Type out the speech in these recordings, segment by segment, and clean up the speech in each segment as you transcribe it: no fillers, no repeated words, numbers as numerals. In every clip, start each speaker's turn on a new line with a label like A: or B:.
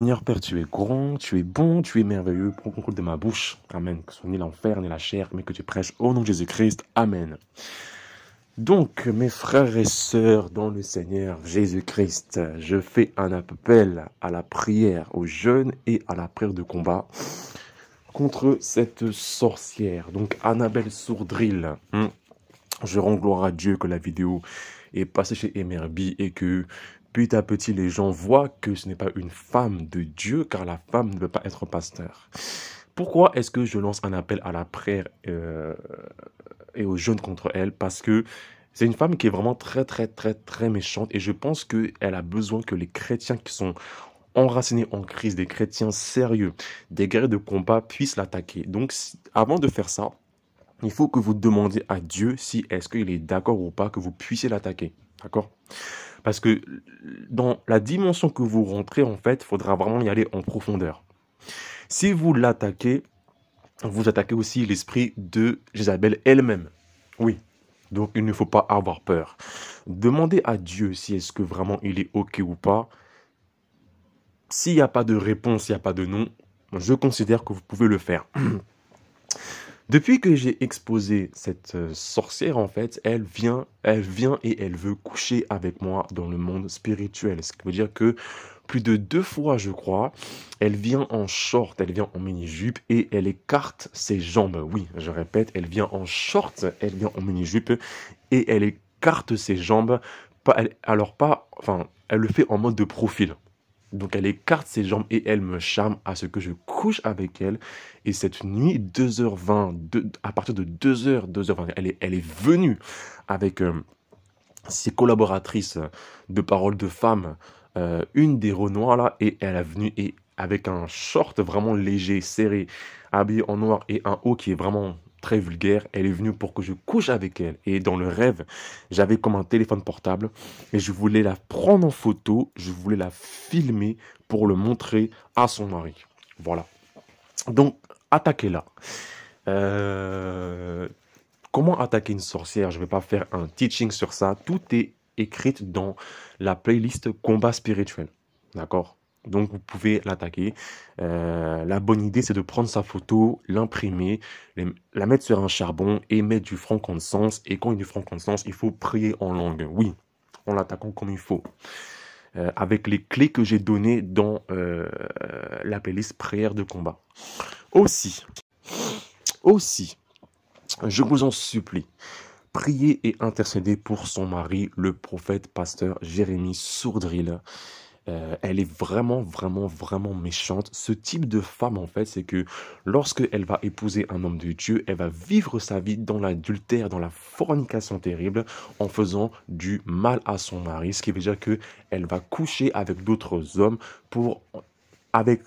A: Seigneur Père, tu es grand, tu es bon, tu es merveilleux, prends contrôle de ma bouche. Amen. Que ce soit ni l'enfer, ni la chair, mais que tu prêches au nom de Jésus-Christ. Amen. Donc, mes frères et sœurs dans le Seigneur Jésus-Christ, je fais un appel à la prière, au jeûne et à la prière de combat contre cette sorcière, donc Annabelle Sourdril. Je rends gloire à Dieu que la vidéo est passée chez MRB et que petit à petit les gens voient que ce n'est pas une femme de Dieu, car la femme ne peut pas être pasteur. Pourquoi est-ce que je lance un appel à la prière et au jeûne contre elle? Parce que c'est une femme qui est vraiment très méchante et je pense qu'elle a besoin que les chrétiens qui sont enracinés en Christ, des chrétiens sérieux, des guerriers de combat puissent l'attaquer. Donc avant de faire ça, il faut que vous demandiez à Dieu si est-ce qu'il est d'accord ou pas que vous puissiez l'attaquer. D'accord? Parce que dans la dimension que vous rentrez, en fait, il faudra vraiment y aller en profondeur. Si vous l'attaquez, vous attaquez aussi l'esprit de Jézabel elle-même. Oui. Donc, il ne faut pas avoir peur. Demandez à Dieu si est-ce que vraiment il est OK ou pas. S'il n'y a pas de réponse, il n'y a pas de non, je considère que vous pouvez le faire. Depuis que j'ai exposé cette sorcière, en fait, elle vient et elle veut coucher avec moi dans le monde spirituel. Ce qui veut dire que plus de 2 fois, je crois, elle vient en short, elle vient en mini-jupe et elle écarte ses jambes. Oui, je répète, elle vient en short, elle vient en mini-jupe et elle écarte ses jambes. Elle le fait en mode de profil. Donc elle écarte ses jambes et elle me charme à ce que je couche avec elle. Et cette nuit, 2h20, à partir de 2h, 2h20, elle est venue avec ses collaboratrices de Paroles de Femmes, une des Renois là, et elle est venue et avec un short vraiment léger, serré, habillé en noir et un haut qui est vraiment très vulgaire. Elle est venue pour que je couche avec elle. Et dans le rêve, j'avais comme un téléphone portable et je voulais la prendre en photo, je voulais la filmer pour le montrer à son mari. Voilà. Donc, attaquez-la. Comment attaquer une sorcière? Je ne vais pas faire un teaching sur ça. Tout est écrit dans la playlist combat spirituel. D'accord? Donc, vous pouvez l'attaquer. La bonne idée, c'est de prendre sa photo, l'imprimer, la mettre sur un charbon et mettre du frankincense. Et quand il y a du frankincense, il faut prier en langue. Oui, en l'attaquant comme il faut. Avec les clés que j'ai données dans la playlist prière de combat. Aussi, je vous en supplie, priez et intercédez pour son mari, le prophète pasteur Jérémie Sourdril. Elle est vraiment méchante. Ce type de femme, en fait, c'est que lorsqu'elle va épouser un homme de Dieu, elle va vivre sa vie dans l'adultère, dans la fornication terrible, en faisant du mal à son mari. Ce qui veut dire qu'elle va coucher avec d'autres hommes avec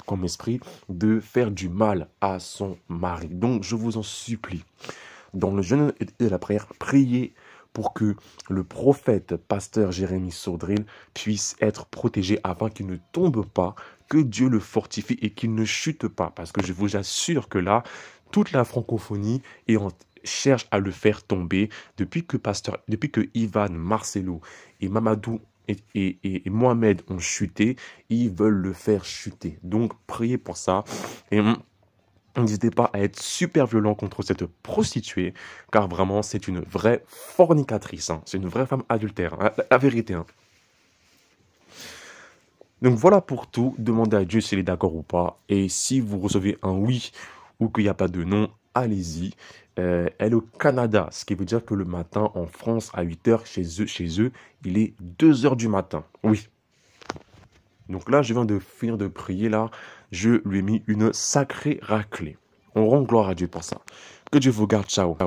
A: comme esprit de faire du mal à son mari. Donc, je vous en supplie, dans le jeûne et la prière, priez pour que le prophète pasteur Jérémie Sourdril puisse être protégé afin qu'il ne tombe pas, que Dieu le fortifie et qu'il ne chute pas. Parce que je vous assure que là, toute la francophonie cherche à le faire tomber depuis que Ivan, Marcelo et Mamadou et Mohamed ont chuté, ils veulent le faire chuter. Donc, priez pour ça. Et n'hésitez pas à être super violent contre cette prostituée, car vraiment, c'est une vraie fornicatrice. Hein. C'est une vraie femme adultère. Hein. La vérité. Hein. Donc voilà pour tout. Demandez à Dieu s'il est d'accord ou pas. Et si vous recevez un oui ou qu'il n'y a pas de non, allez-y. Elle est au Canada, ce qui veut dire que le matin, en France, à 8h, chez eux, il est 2h du matin. Oui. Donc là, je viens de finir de prier, là. Je lui ai mis une sacrée raclée. On rend gloire à Dieu pour ça. Que Dieu vous garde. Ciao.